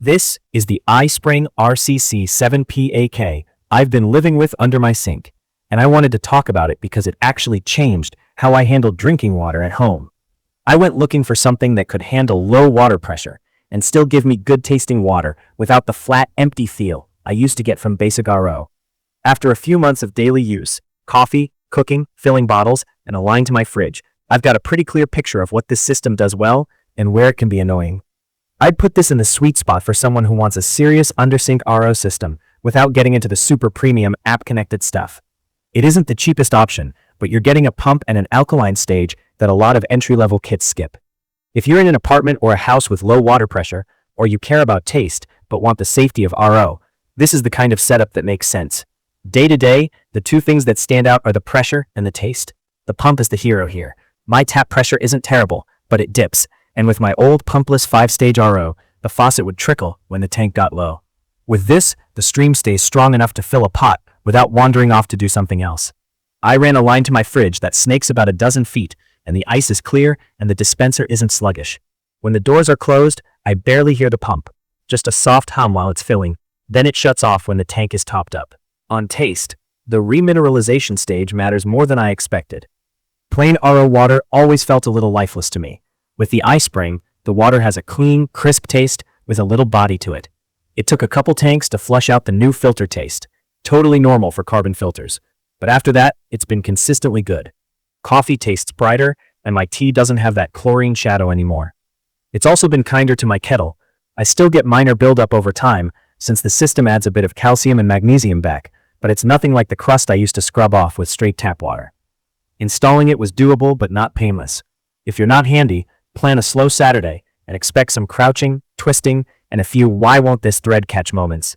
This is the iSpring RCC7P-AK I've been living with under my sink, and I wanted to talk about it because it actually changed how I handled drinking water at home. I went looking for something that could handle low water pressure and still give me good tasting water without the flat, empty feel I used to get from basic RO. After a few months of daily use, coffee, cooking, filling bottles, and aligned to my fridge, I've got a pretty clear picture of what this system does well and where it can be annoying. I'd put this in the sweet spot for someone who wants a serious undersink RO system without getting into the super premium app-connected stuff. It isn't the cheapest option, but you're getting a pump and an alkaline stage that a lot of entry-level kits skip. If you're in an apartment or a house with low water pressure, or you care about taste but want the safety of RO, this is the kind of setup that makes sense. Day to day, the two things that stand out are the pressure and the taste. The pump is the hero here. My tap pressure isn't terrible, but it dips. And with my old pumpless 5-stage RO, the faucet would trickle when the tank got low. With this, the stream stays strong enough to fill a pot without wandering off to do something else. I ran a line to my fridge that snakes about a dozen feet, and the ice is clear and the dispenser isn't sluggish. When the doors are closed, I barely hear the pump, just a soft hum while it's filling. Then it shuts off when the tank is topped up. On taste, the remineralization stage matters more than I expected. Plain RO water always felt a little lifeless to me. With the iSpring, the water has a clean, crisp taste with a little body to it. It took a couple tanks to flush out the new filter taste, totally normal for carbon filters. But after that, it's been consistently good. Coffee tastes brighter, and my tea doesn't have that chlorine shadow anymore. It's also been kinder to my kettle. I still get minor buildup over time, since the system adds a bit of calcium and magnesium back, but it's nothing like the crust I used to scrub off with straight tap water. Installing it was doable but not painless. If you're not handy, plan a slow Saturday and expect some crouching, twisting, and a few why won't this thread catch moments.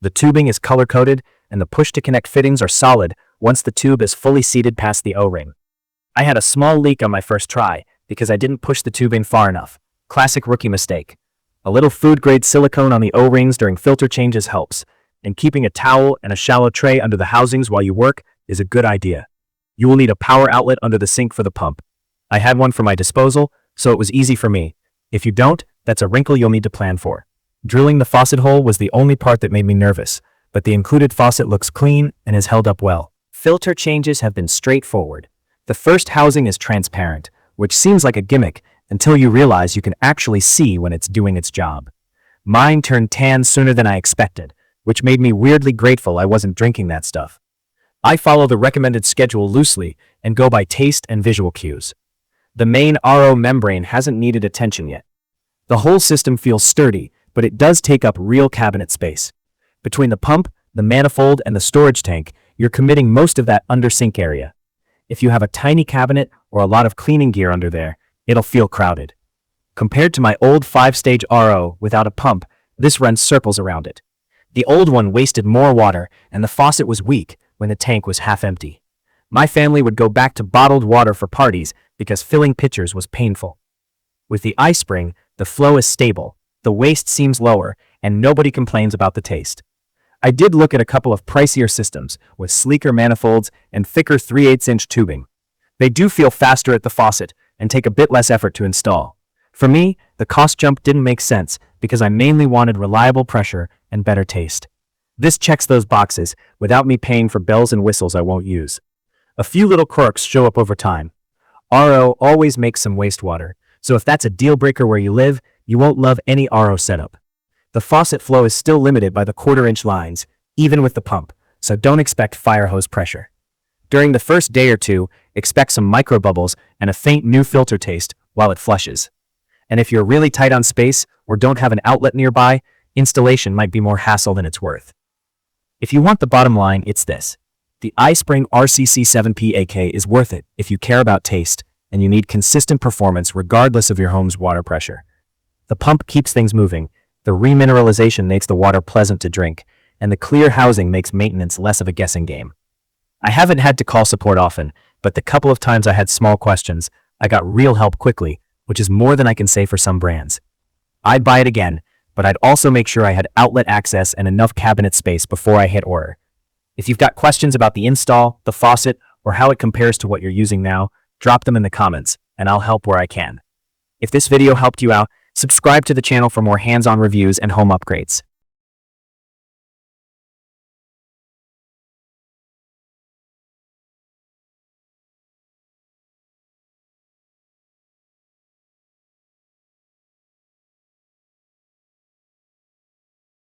The tubing is color-coded and the push-to-connect fittings are solid once the tube is fully seated past the O-ring. I had a small leak on my first try because I didn't push the tube in far enough. Classic rookie mistake. A little food-grade silicone on the O-rings during filter changes helps, and keeping a towel and a shallow tray under the housings while you work is a good idea. You will need a power outlet under the sink for the pump. I had one for my disposal, so it was easy for me. If you don't, that's a wrinkle you'll need to plan for. Drilling the faucet hole was the only part that made me nervous, but the included faucet looks clean and has held up well. Filter changes have been straightforward. The first housing is transparent, which seems like a gimmick until you realize you can actually see when it's doing its job. Mine turned tan sooner than I expected, which made me weirdly grateful I wasn't drinking that stuff. I follow the recommended schedule loosely and go by taste and visual cues. The main RO membrane hasn't needed attention yet. The whole system feels sturdy, but it does take up real cabinet space. Between the pump, the manifold, and the storage tank, you're committing most of that under-sink area. If you have a tiny cabinet or a lot of cleaning gear under there, it'll feel crowded. Compared to my old 5-stage RO without a pump, this runs circles around it. The old one wasted more water, and the faucet was weak when the tank was half empty. My family would go back to bottled water for parties because filling pitchers was painful. With the iSpring, the flow is stable, the waste seems lower, and nobody complains about the taste. I did look at a couple of pricier systems with sleeker manifolds and thicker 3/8-inch tubing. They do feel faster at the faucet and take a bit less effort to install. For me, the cost jump didn't make sense because I mainly wanted reliable pressure and better taste. This checks those boxes without me paying for bells and whistles I won't use. A few little quirks show up over time. RO always makes some wastewater, so if that's a deal breaker where you live, you won't love any RO setup. The faucet flow is still limited by the 1/4-inch lines, even with the pump, so don't expect fire hose pressure. During the first day or two, expect some micro bubbles and a faint new filter taste while it flushes. And if you're really tight on space or don't have an outlet nearby, installation might be more hassle than it's worth. If you want the bottom line, it's this. The iSpring RCC7P-AK is worth it if you care about taste and you need consistent performance regardless of your home's water pressure. The pump keeps things moving, the remineralization makes the water pleasant to drink, and the clear housing makes maintenance less of a guessing game. I haven't had to call support often, but the couple of times I had small questions, I got real help quickly, which is more than I can say for some brands. I'd buy it again, but I'd also make sure I had outlet access and enough cabinet space before I hit order. If you've got questions about the install, the faucet, or how it compares to what you're using now, drop them in the comments, and I'll help where I can. If this video helped you out, Subscribe to the channel for more hands-on reviews and home upgrades.